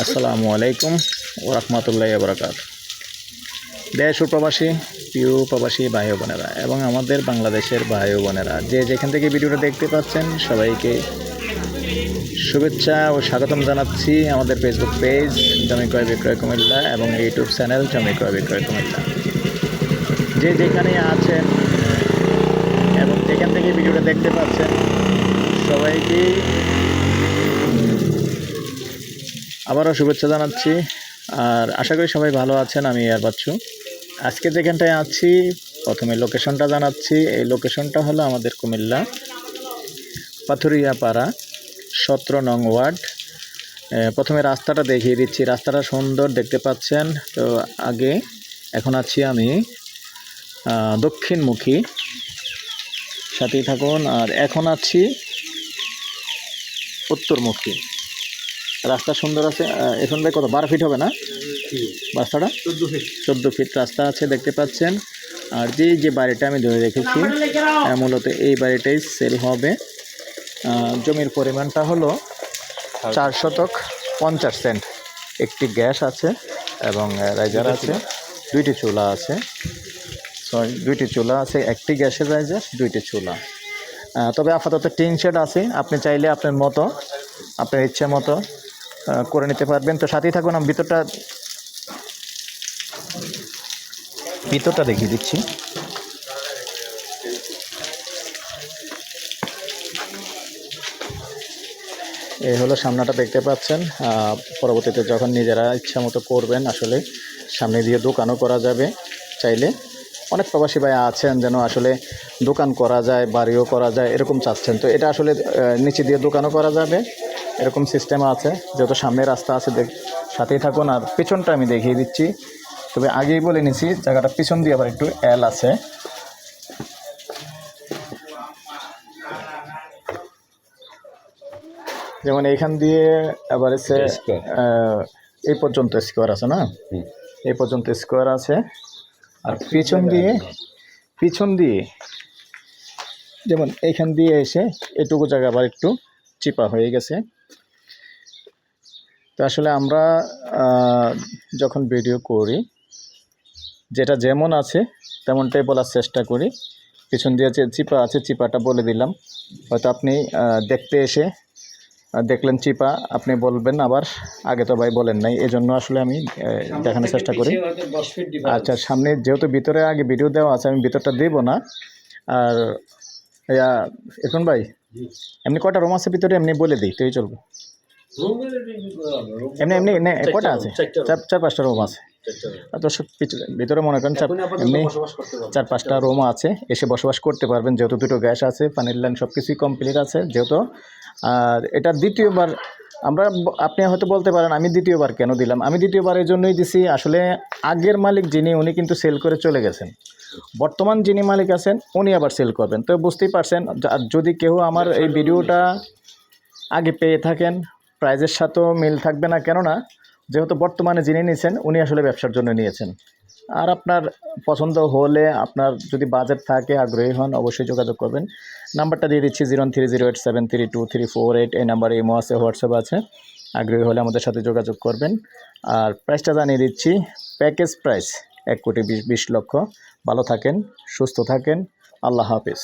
আসসালামু আলাইকুম ওয়া রাহমাতুল্লাহি ওয়া বারাকাতুহু। দেশ ও প্রবাসী প্রিয় প্রবাসী ভাই ও বোনেরা এবং আমাদের বাংলাদেশের ভাই ও বোনেরা যে যেখান থেকে ভিডিওটা দেখতে পাচ্ছেন সবাইকে শুভেচ্ছা ও স্বাগতম জানাচ্ছি আমাদের ফেসবুক পেজ জমি ক্রয় বিক্রয় কুমিল্লা এবং ইউটিউব চ্যানেল জমি ক্রয় বিক্রয় কুমিল্লা। যে যেখানে আছেন এবং যেখান থেকে ভিডিওটা দেখতে পাচ্ছেন সবাইকে আবারও শুভেচ্ছা জানাচ্ছি। আর আশা করি সবাই ভালো আছেন। আমি আর বাচ্চু আজকে যেখানটায় আছি প্রথমে লোকেশনটা জানাচ্ছি। এই লোকেশনটা হলো আমাদের কুমিল্লা পাথুরিয়াপাড়া 17 নং ওয়ার্ড। প্রথমে রাস্তাটা দেখিয়ে দিচ্ছি। রাস্তাটা সুন্দর দেখতে পাচ্ছেন। তো আগে এখন আছি আমি দক্ষিণমুখী, সাথেই থাকুন। আর এখন আছি উত্তরমুখী। রাস্তা সুন্দর আছে। এখান থেকে কত 12 ফিট হবে না রাস্তাটা? 14 ফিট রাস্তা আছে দেখতে পাচ্ছেন। আর যে বাড়িটা আমি ধরে রেখেছি মূলত এই বাড়িটাই সেল হবে। জমির পরিমাণটা হলো 4 শতক 50 সেন্ট। একটি গ্যাস আছে এবং রাইজার আছে, দুইটি চুলা আছে। দুইটি চুলা আছে, একটি গ্যাসের রাইজার, দুইটি চুলা। তবে আপাতত টিন শেড আছে। আপনি চাইলে আপনার মতো আপনার ইচ্ছে মতো করে নিতে পারবেন। তো সাথেই থাকুন। আমি ভিতরটা দেখিয়ে দিচ্ছি। এই হলো সামনাটা দেখতে পাচ্ছেন। পরবর্তীতে যখন নিজেরা ইচ্ছা মতো করবেন আসলে সামনে দিয়ে দোকানও করা যাবে চাইলে। অনেক প্রবাসী ভাই আছেন যেন আসলে দোকান করা যায়, বাড়িও করা যায় এরকম চাচ্ছেন। তো এটা আসলে নিচে দিয়ে দোকানও করা যাবে এরকম সিস্টেম আছে, যেহেতু সামনে রাস্তা আছে। সাথেই থাকুন। আর পিছনটা আমি দেখিয়ে দিচ্ছি। তবে আগেই বলে নিছি জায়গাটা পিছন দিয়ে আবার একটু এল আছে। যেমন এইখান দিয়ে আবার এসে এই পর্যন্ত স্কোয়ার আছে না, এই পর্যন্ত স্কোয়ার আছে। আর পিছন দিয়ে যেমন এইখান দিয়ে এসে এটুকু জায়গা আবার একটু চিপা হয়ে গেছে। তো আসলে আমরা যখন ভিডিও করি যেটা যেমন আছে তেমনটাই বলার চেষ্টা করি। পিছন দিয়ে যে চিপা আছে চিপাটা বলে দিলাম। হয়তো আপনি দেখতে এসে দেখলেন চিপা, আপনি বলবেন আবার আগে তো ভাই বলেন নাই, এজন্য আসলে আমি দেখানোর চেষ্টা করি। আচ্ছা, সামনে যেহেতু ভিতরে আগে ভিডিও দেওয়া আছে আমি ভিতরটা দেব না। আর এখন ভাই এমনি কটা রুম আছে ভিতরে এমনি বলে দিই তুই চলবো। এমনি কটা আছে? 4-5টা রুম আছে। দর্শক ভিতরে মনে করেন এমনি 4-5টা রুম আছে, এসে বসবাস করতে পারবেন। যেহেতু দুটো গ্যাস আছে, পানির লাইন সব কিছুই কমপ্লিট আছে যেহেতু। আর এটা দ্বিতীয়বার আপনি হয়তো বলতে পারেন আমি দ্বিতীয়বার কেন দিলাম। আমি দ্বিতীয়বার এই জন্যই দিছি, আসলে আগের মালিক যিনি উনি কিন্তু সেল করে চলে গেছেন। বর্তমান যিনি মালিক আছেন উনি আবার সেল করবেন। তো বুঝতেই পারছেন। যদি কেউ আমার এই ভিডিওটা আগে পেয়ে থাকেন প্রাইজের সাথেও মিল থাকবে না, কেননা যেহেতু বর্তমানে যিনি নিয়েছেন উনি আসলে ব্যবসার জন্য নিয়েছেন। আর আপনার পছন্দ হলে, আপনার যদি বাজেট থাকে, আগ্রহী হন, অবশ্যই যোগাযোগ করবেন। নাম্বারটা দিয়ে দিচ্ছি 03087323448। এই নাম্বারে ইমো আছে, হোয়াটসঅ্যাপ আছে। আগ্রহী হলে আমাদের সাথে যোগাযোগ করবেন। আর প্রাইসটা জানিয়ে দিচ্ছি। Package price 1,20,20,00,000। ভালো থাকেন, সুস্থ থাকেন। আল্লাহ হাফিজ।